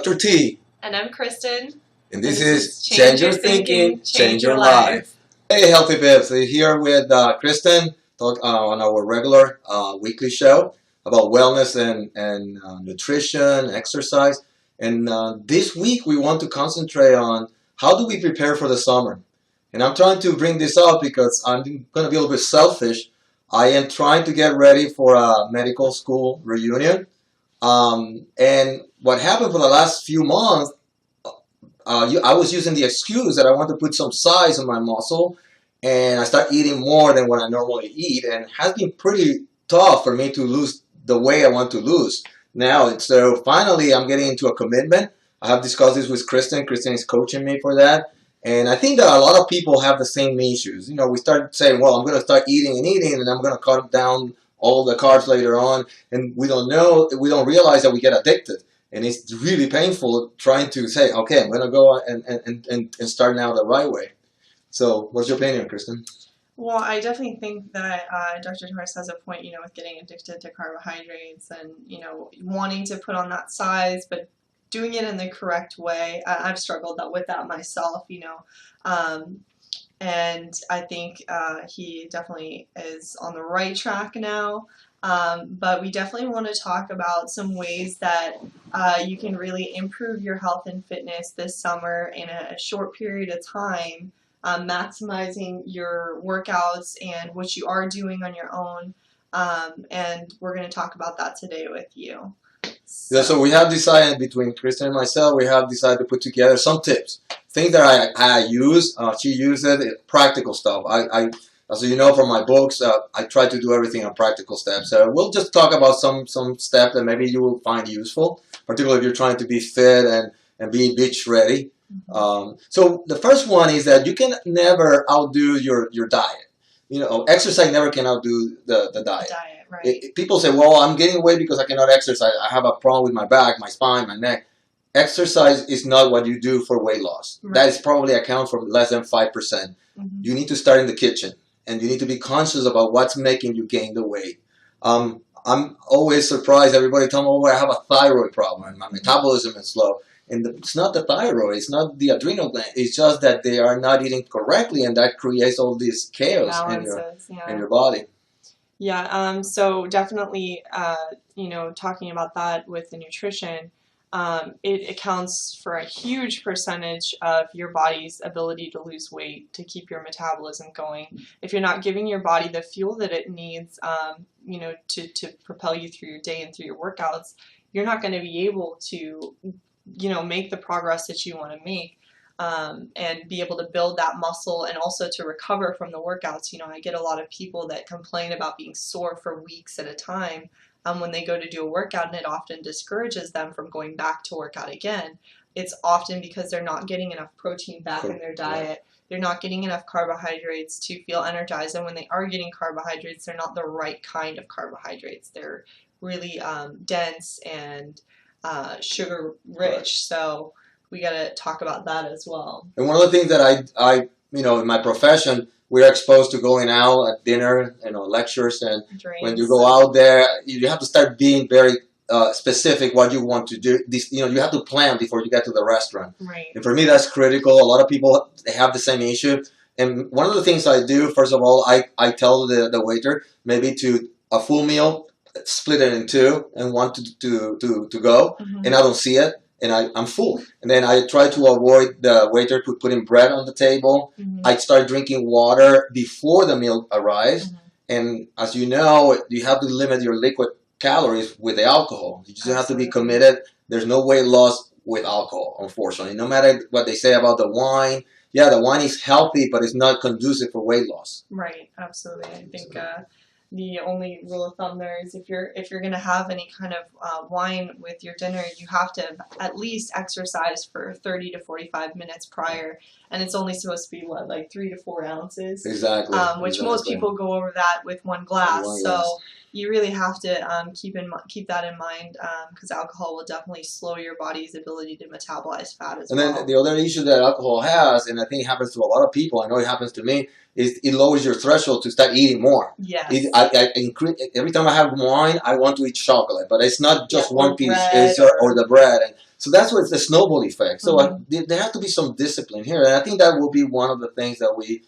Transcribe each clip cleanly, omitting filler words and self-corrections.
Dr. T. And I'm Kristen. And this is Change Your Thinking, Change Your Life. Hey, Healthy Pips. We're here with Kristen on our regular weekly show about wellness and nutrition, exercise. And this week we want to concentrate on how do we prepare for the summer. And I'm trying to bring this up because I'm going to be a little bit selfish. I am trying to get ready for a medical school reunion. And what happened for the last few months, I was using the excuse that I want to put some size on my muscle, and I start eating more than what I normally eat, and it has been pretty tough for me to lose the weight I want to lose now. So finally, I'm getting into a commitment. I have discussed this with Kristen. Kristen is coaching me for that. And I think that a lot of people have the same issues. You know, we start saying, well, I'm going to start eating, and I'm going to cut them down all the carbs later on, and we don't realize that we get addicted, and it's really painful trying to say, okay, I'm going to go and start now the right way. So what's your opinion, Kristen? Well, I definitely think that Dr. Torres has a point, with getting addicted to carbohydrates and, wanting to put on that size, but doing it in the correct way. I've struggled with that myself, and I think he definitely is on the right track now. But we definitely want to talk about some ways that you can really improve your health and fitness this summer in a short period of time, maximizing your workouts and what you are doing on your own. And we're going to talk about that today with you. So we have decided, between Kristen and myself, we have decided to put together some tips. Things that I use, she used it, practical stuff. As you know from my books, I try to do everything on practical steps. So we'll just talk about some steps that maybe you will find useful, particularly if you're trying to be fit and be beach ready. So the first one is that you can never outdo your diet. Exercise never can outdo the diet. Right. People say, well, I'm gaining weight because I cannot exercise. I have a problem with my back, my spine, my neck. Exercise is not what you do for weight loss. Right. That is probably account for less than 5%. You need to start in the kitchen, and you need to be conscious about what's making you gain the weight. I'm always surprised. Everybody tell me, oh, I have a thyroid problem. My metabolism is slow. And it's not the thyroid. It's not the adrenal gland. It's just that they are not eating correctly, and that creates all this chaos in your body. Yeah, so definitely, talking about that with the nutrition, it accounts for a huge percentage of your body's ability to lose weight, to keep your metabolism going. If you're not giving your body the fuel that it needs, to propel you through your day and through your workouts, you're not going to be able to, make the progress that you want to make. And be able to build that muscle and also to recover from the workouts. I get a lot of people that complain about being sore for weeks at a time when they go to do a workout, and it often discourages them from going back to work out again. It's often because they're not getting enough protein back in their diet. They're not getting enough carbohydrates to feel energized, and when they are getting carbohydrates, they're not the right kind of carbohydrates. They're really dense and sugar rich. So we got to talk about that as well. And one of the things that I in my profession, we're exposed to going out at dinner, lectures, and drinks. When you go out there, you have to start being very specific what you want to do. You have to plan before you get to the restaurant. Right. And for me, that's critical. A lot of people, they have the same issue. And one of the things I do, first of all, I tell the waiter maybe to a full meal, split it in two, and one to go, and I don't see it. And I'm full. And then I try to avoid the waiter putting bread on the table. I start drinking water before the meal arrives. And as you know, you have to limit your liquid calories with the alcohol. You just have to be committed. There's no weight loss with alcohol, unfortunately. No matter what they say about the wine. Yeah, the wine is healthy, but it's not conducive for weight loss. Right, absolutely. I think the only rule of thumb there is if you're going to have any kind of wine with your dinner, you have to at least exercise for 30 to 45 minutes prior, and it's only supposed to be like 3 to 4 ounces. Exactly. Which most people go over that with one glass. So you really have to keep that in mind, because alcohol will definitely slow your body's ability to metabolize fat as well. And then the other issue that alcohol has, and I think it happens to a lot of people, I know it happens to me, is it lowers your threshold to start eating more. Yes. Every time I have wine, I want to eat chocolate, but it's not just one piece or the bread. And So that's what the snowball effect. So Mhm. there has to be some discipline here, and I think that will be one of the things that we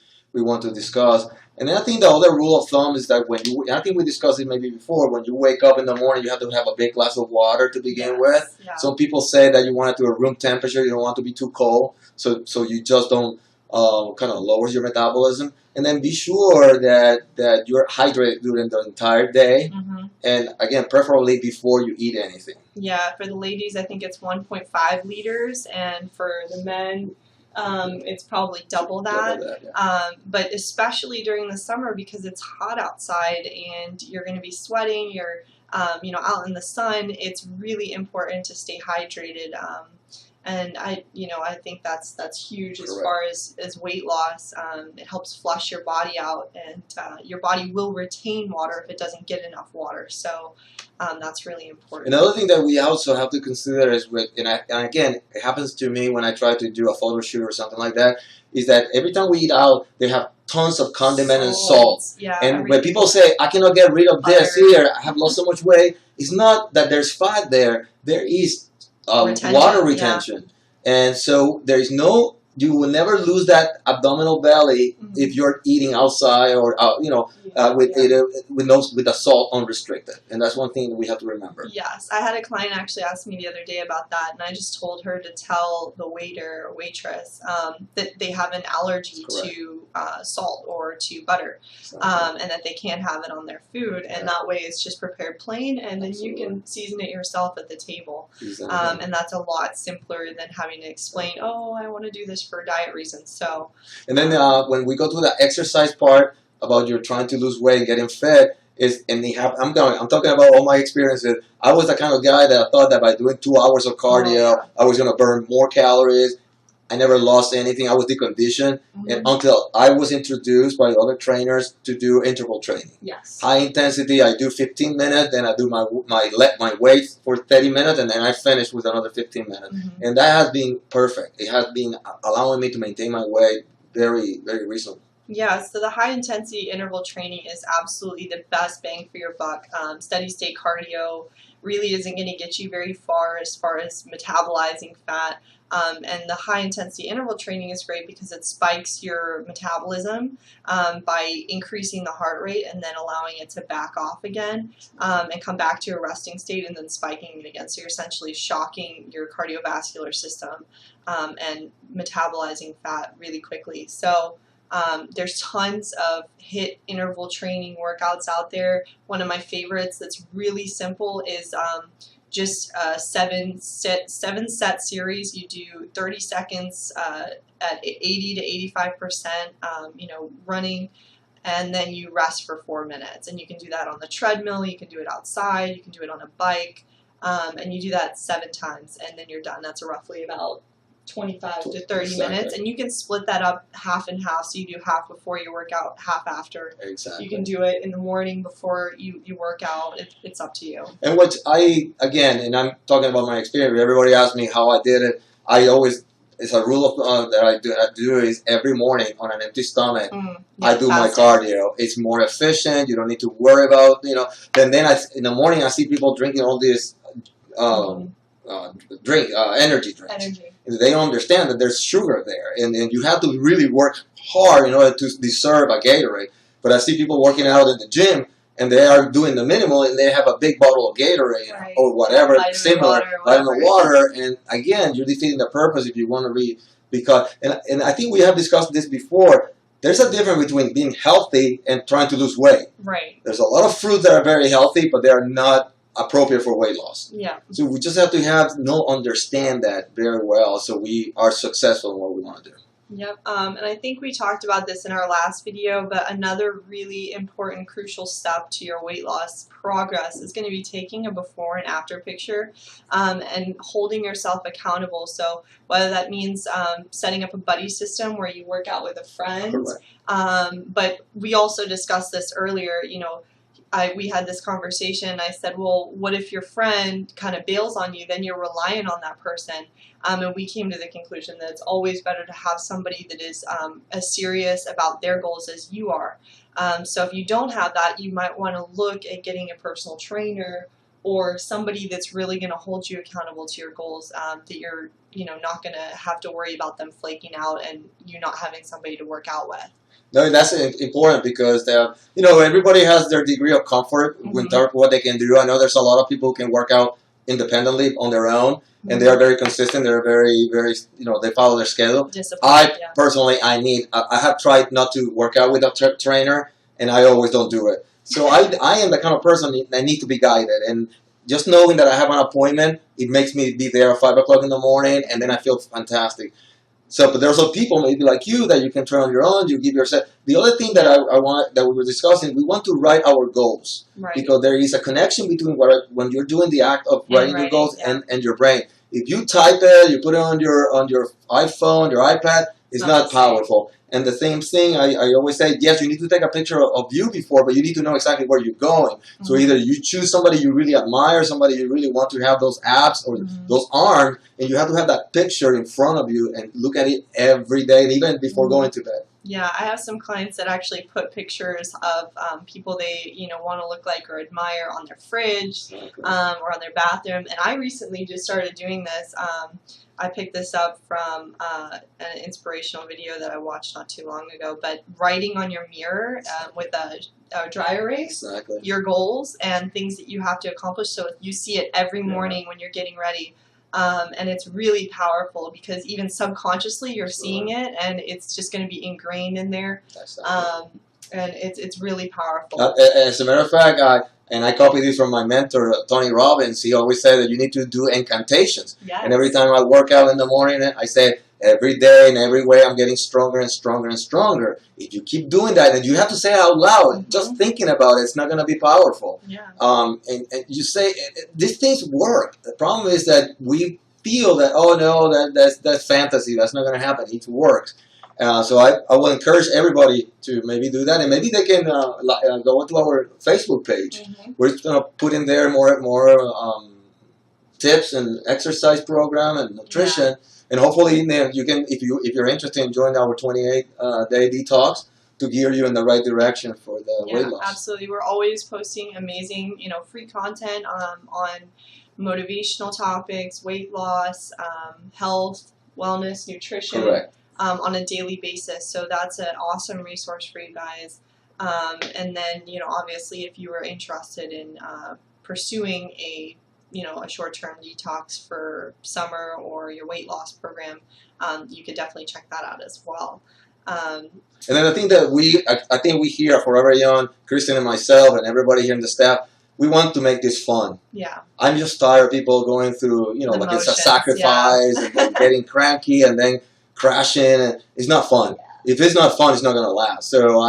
want to discuss. And then I think the other rule of thumb is that when you, I think we discussed it maybe before, when you wake up in the morning, you have to have a big glass of water to begin with. Yeah. Some people say that you want it to a room temperature, you don't want it to be too cold, so you just don't kind of lowers your metabolism. And then be sure that you're hydrated during the entire day, and again, preferably before you eat anything. Yeah, for the ladies, I think it's 1.5 liters, and for the men, it's probably double that. Yeah. But especially during the summer, because it's hot outside and you're going to be sweating, you're out in the sun. It's really important to stay hydrated. And I think that's huge as far as weight loss. It helps flush your body out, and your body will retain water if it doesn't get enough water. So that's really important. Another thing that we also have to consider is and again, it happens to me when I try to do a photo shoot or something like that, is that every time we eat out, they have tons of condiment and salt. Yeah, and when people say, I cannot get rid of this here, I have lost so much weight, it's not that there's fat there. There is water retention. Yeah. And so there is you will never lose that abdominal belly if you're eating outside or with the salt unrestricted. And that's one thing that we have to remember. Yes, I had a client actually ask me the other day about that, and I just told her to tell the waiter or waitress that they have an allergy to salt or to butter, and that they can't have it on their food. And that way it's just prepared plain, and then you can season it yourself at the table. Exactly. And that's a lot simpler than having to explain, oh, I want to do this for diet reasons. So, and then when we go to the exercise part about you're trying to lose weight and getting fit, I'm talking about all my experiences. I was the kind of guy that I thought that by doing 2 hours of cardio, I was going to burn more calories. I never lost anything. I was deconditioned, and until I was introduced by other trainers to do interval training. Yes. High intensity. I do 15 minutes, then I do my weights for 30 minutes, and then I finish with another 15 minutes. And that has been perfect. It has been allowing me to maintain my weight very, very reasonable. Yeah, so the high intensity interval training is absolutely the best bang for your buck. Steady state cardio really isn't going to get you very far as metabolizing fat. And the high intensity interval training is great because it spikes your metabolism by increasing the heart rate and then allowing it to back off again and come back to a resting state and then spiking it again. So you're essentially shocking your cardiovascular system and metabolizing fat really quickly. So there's tons of HIIT interval training workouts out there. One of my favorites that's really simple is just a 7-set series. You do 30 seconds at 80 to 85%, running, and then you rest for 4 minutes. And you can do that on the treadmill, you can do it outside, you can do it on a bike, and you do that 7 times, and then you're done. That's roughly about 25 to 30 minutes, and you can split that up half and half, so you do half before you work out, half after. Exactly. You can do it in the morning before you work out. It's up to you. And and I'm talking about my experience, everybody asks me how I did it. It's a rule of thumb that I do is every morning on an empty stomach, I do my cardio. It's more efficient. You don't need to worry about, then in the morning I see people drinking all this energy drinks. They don't understand that there's sugar there, and you have to really work hard in order to deserve a Gatorade. But I see people working out in the gym, and they are doing the minimal, and they have a big bottle of Gatorade or whatever, vitamin water, and again, you're defeating the purpose if you want to read. And I think we have discussed this before. There's a difference between being healthy and trying to lose weight. Right. There's a lot of fruits that are very healthy, but they are not appropriate for weight loss. Yeah. So we just have to understand that very well, so we are successful in what we want to do. Yep. And I think we talked about this in our last video, but another really important, crucial step to your weight loss progress is going to be taking a before and after picture and holding yourself accountable. So whether that means setting up a buddy system where you work out with a friend, but we also discussed this earlier, we had this conversation. I said, well, what if your friend kind of bails on you? Then you're relying on that person. And we came to the conclusion that it's always better to have somebody that is as serious about their goals as you are. So if you don't have that, you might want to look at getting a personal trainer or somebody that's really going to hold you accountable to your goals, that you're, not going to have to worry about them flaking out and you not having somebody to work out with. No, that's important because everybody has their degree of comfort with what they can do. I know there's a lot of people who can work out independently on their own, and they are very consistent. They're very, very, they follow their schedule. Personally, I have tried not to work out with a trainer, and I always don't do it. So I am the kind of person that need to be guided, and just knowing that I have an appointment, it makes me be there at 5 o'clock in the morning, and then I feel fantastic. So, but there's some people maybe like you that you can try on your own. You give yourself. The other thing that I want that we were discussing, we want to write our goals, because there is a connection between when you're doing the act of writing your goals and your brain. If you type it, you put it on your iPhone, your iPad, it's not powerful. And the same thing, I always say, yes, you need to take a picture of you before, but you need to know exactly where you're going. So either you choose somebody you really admire, somebody you really want to have those abs or those arms, and you have to have that picture in front of you and look at it every day, and even before going to bed. Yeah, I have some clients that actually put pictures of people they want to look like or admire on their fridge or on their bathroom. And I recently just started doing this. I picked this up from an inspirational video that I watched not too long ago. But writing on your mirror with a dry erase your goals and things that you have to accomplish, so you see it every morning when you're getting ready. And it's really powerful because even subconsciously you're seeing it, and it's just going to be ingrained in there. And it's really powerful. As a matter of fact, I copied this from my mentor, Tony Robbins. He always said that you need to do incantations. Yes. And every time I work out in the morning, I say, every day and every way I'm getting stronger and stronger and stronger. If you keep doing that, and you have to say it out loud, just thinking about it's not going to be powerful. Yeah. And you say, these things work. The problem is that we feel that, oh no, that's fantasy, that's not going to happen. It works. So I will encourage everybody to maybe do that, and maybe they can go onto our Facebook page. We're just going to put in there more tips and exercise program and nutrition, and hopefully you can, if you're interested in joining our 28-day detox, to gear you in the right direction for the weight loss. Absolutely. We're always posting amazing, free content on motivational topics, weight loss, health, wellness, nutrition. Correct. On a daily basis. So that's an awesome resource for you guys. And then, obviously if you are interested in pursuing a short-term detox for summer or your weight loss program, you could definitely check that out as well. And then I think that we here at Forever Young, Kristen and myself and everybody here in the staff, we want to make this fun. Yeah. I'm just tired of people going through, like it's a sacrifice and getting cranky and then crashing, and it's not fun. If it's not fun, it's not going to last. So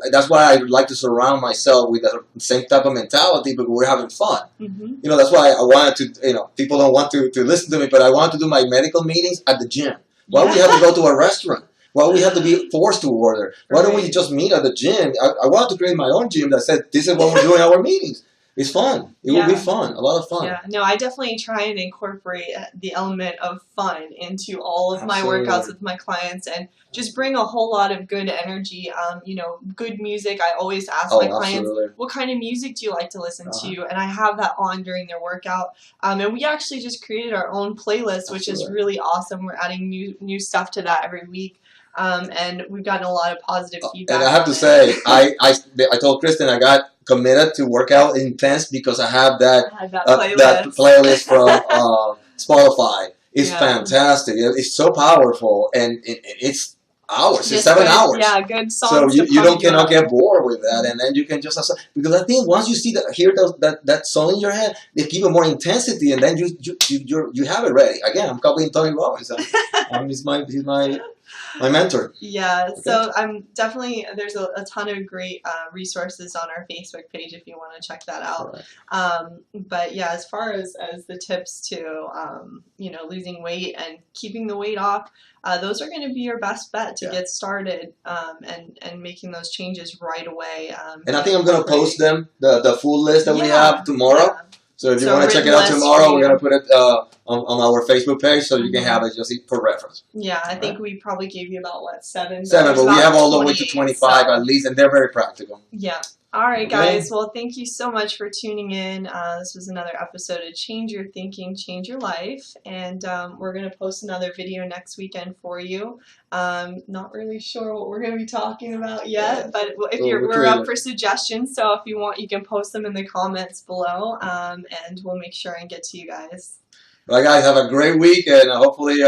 that's why I like to surround myself with the same type of mentality, but we're having fun. That's why I wanted to, people don't want to listen to me, but I want to do my medical meetings at the gym. Why do we have to go to a restaurant? Why do we have to be forced to order? Why don't we just meet at the gym? I wanted to create my own gym that said, this is what we're doing our meetings. It's fun. It will be fun. A lot of fun. Yeah. No, I definitely try and incorporate the element of fun into all of my workouts with my clients, and just bring a whole lot of good energy. Good music. I always ask my clients, what kind of music do you like to listen to? And I have that on during their workout. And we actually just created our own playlist, which is really awesome. We're adding new stuff to that every week. And we've gotten a lot of positive feedback. And I have to say, I told Kristen I got committed to workout intense because I have that playlist from Spotify. It's fantastic. It's so powerful, and it's hours. It's 7 hours. Yeah, good songs. So you cannot get bored with that, and then you can just because I think once you hear that song in your head, they give it more intensity, and then you have it ready. Again, I'm copying Tony Robbins. He's my mentor. Yeah, so I'm definitely, there's a ton of great resources on our Facebook page if you want to check that out. But yeah, as far as the tips to losing weight and keeping the weight off, those are going to be your best bet to get started and making those changes right away. And I think I'm going to post them, the full list that we have tomorrow. Yeah. So if you want to check it out tomorrow, we're going to put it on our Facebook page so you can have it just for reference. Yeah, I think we probably gave you about, 7? 7, but we have all the way to 25 at least, and they're very practical. Yeah. All right, Okay? guys. Well, thank you so much for tuning in. This was another episode of Change Your Thinking, Change Your Life. And we're going to post another video next weekend for you. Not really sure what we're going to be talking about yet, but if we're up for suggestions. So if you want, you can post them in the comments below, and we'll make sure and get to you guys. All right, guys. Have a great week, and hopefully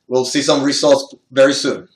we'll see some results very soon.